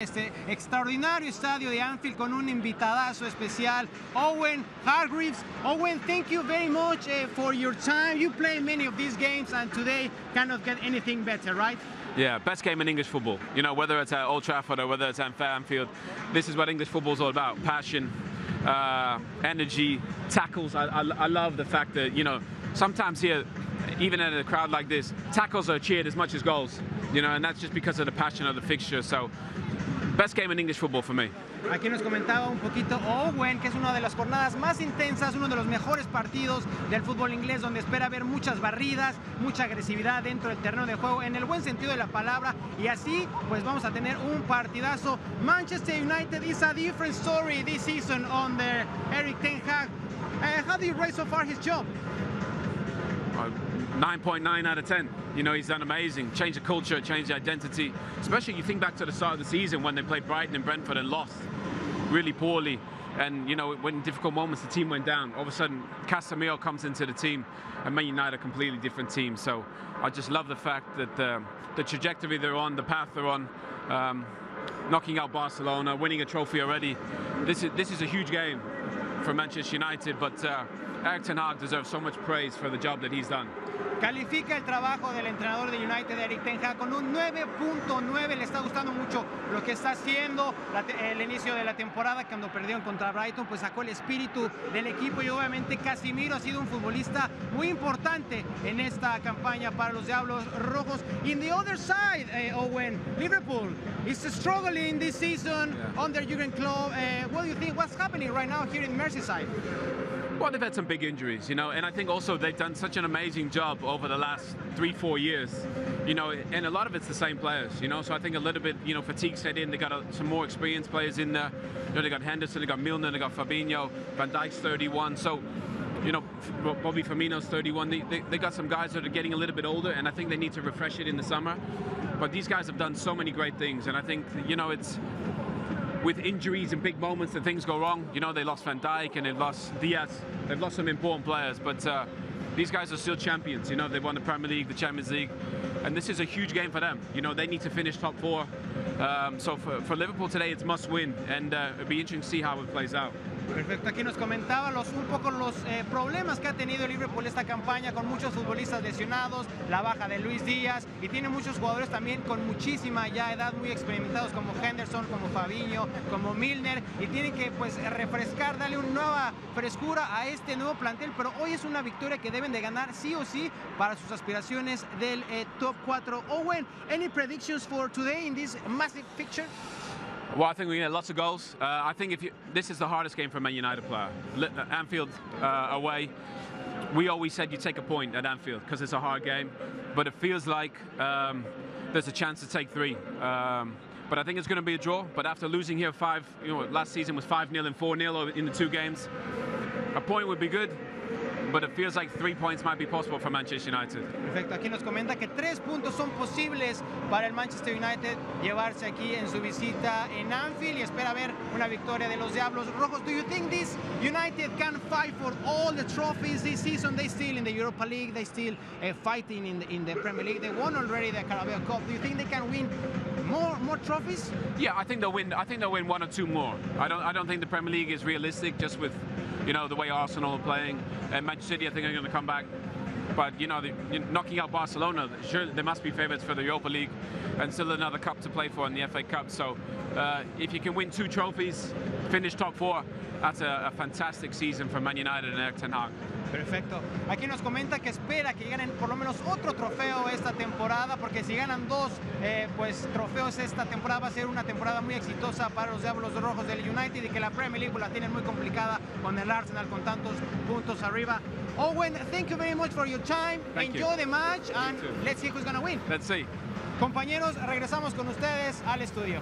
Este extraordinario estadio de Anfield con un invitadazo especial, Owen Hargreaves. Owen, thank you very much for your time. You played many of these games and today cannot get anything better, right? Yeah, best game in English football. You know, whether it's at Old Trafford or whether it's at Anfield, this is what English football is all about. Passion, energy, tackles. I love the fact that, you know, sometimes here, even in a crowd like this, tackles are cheered as much as goals. You know, and that's just because of the passion of the fixture. So, best game in English football for me. Aquí nos comentaba un poquito Owen, que es una de las jornadas más intensas, uno de los mejores partidos del fútbol inglés, donde espera ver muchas barridas, mucha agresividad dentro del terreno de juego, en el buen sentido de la palabra, y así pues vamos a tener un partidazo. Manchester United is a different story this season under Erik Ten Hag. How do you rate so far his job? 9.9 out of 10. You know, he's done amazing. Changed the culture, changed the identity. Especially you think back to the start of the season when they played Brighton and Brentford and lost really poorly. And, you know, when in difficult moments the team went down, all of a sudden Casemiro comes into the team and Man United a completely different team. So I just love the fact that the trajectory they're on, the path they're on, knocking out Barcelona, winning a trophy already. This is a huge game for Manchester United, but Erik Ten Hag deserves so much praise for the job that he's done. Califica el trabajo del entrenador de United, Erik Ten Hag, con un 9.9. Le está gustando mucho lo que está haciendo. El inicio de la temporada, cuando perdieron contra Brighton, pues sacó el espíritu del equipo, y obviamente Casemiro ha sido un futbolista muy importante en esta campaña para los Diablos Rojos. In the other side, Owen, Liverpool is struggling this season under Jurgen Klopp. What do you think? What's happening right now here in Merseyside? Well, they've had some big injuries, you know, and I think also they've done such an amazing job over the last 3-4 years, you know, and a lot of it's the same players, you know, so I think a little bit, you know, fatigue set in. They got some more experienced players in there. You know, they got Henderson, they got Milner, they got Fabinho, Van Dijk's 31, so, you know, Bobby Firmino's 31. They got some guys that are getting a little bit older, and I think they need to refresh it in the summer. But these guys have done so many great things, and I think, you know, it's with injuries and big moments that things go wrong. You know, they lost Van Dijk and they've lost Diaz. They've lost some important players, but these guys are still champions. You know, they've won the Premier League, the Champions League, and this is a huge game for them. You know, they need to finish top 4. So for Liverpool today, it's must win, and it'll be interesting to see how it plays out. Perfecto, aquí nos comentaba un poco los problemas que ha tenido el Liverpool esta campaña, con muchos futbolistas lesionados, la baja de Luis Díaz, y tiene muchos jugadores también con muchísima ya edad, muy experimentados, como Henderson, como Fabinho, como Milner, y tienen que pues refrescar, darle una nueva frescura a este nuevo plantel, pero hoy es una victoria que deben de ganar sí o sí para sus aspiraciones del top 4. Owen, any predictions for today in this massive fixture? Well, I think we get lots of goals. I think this is the hardest game for a Man United player. Anfield away. We always said you take a point at Anfield because it's a hard game, but it feels like there's a chance to take 3. But I think it's going to be a draw. But after losing here last season was 5-0 and 4-0 in the 2 games, a point would be good. But it feels like 3 points might be possible for Manchester United. Perfecto, aquí nos comenta que 3 puntos son posibles para el Manchester United llevarse aquí en su visita en Anfield, y espera ver una victoria de los Diablos Rojos. Do you think this United can fight for all the trophies this season? They still in the Europa League, they still fighting in the Premier League. They won already the Carabao Cup. Do you think they can win more trophies? Yeah, I think they'll win. I think they'll win 1 or 2 more. I don't think the Premier League is realistic, just with, you know, the way Arsenal are playing, and Manchester City I think are going to come back. But, you know, knocking out Barcelona, sure, they must be favourites for the Europa League, and still another cup to play for in the FA Cup. So if you can win 2 trophies, finish top 4, that's a fantastic season for Man United and Erik Ten Hag. Perfecto. Aquí nos comenta que espera que ganen por lo menos otro trofeo esta temporada, porque si ganan 2 pues trofeos esta temporada, va a ser una temporada muy exitosa para los Diablos Rojos del United, y que la Premier League la tienen muy complicada con el Arsenal con tantos puntos arriba. Owen, thank you very much for your time. Enjoy the match, and let's see who's gonna win. Let's see. Compañeros, regresamos con ustedes al estudio.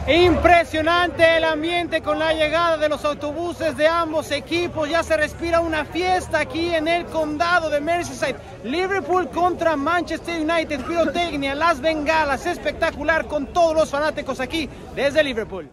Impresionante el ambiente con la llegada de los autobuses de ambos equipos. Ya se respira una fiesta aquí en el condado de Merseyside. Liverpool contra Manchester United. Pirotecnia, las bengalas, espectacular con todos los fanáticos aquí desde Liverpool.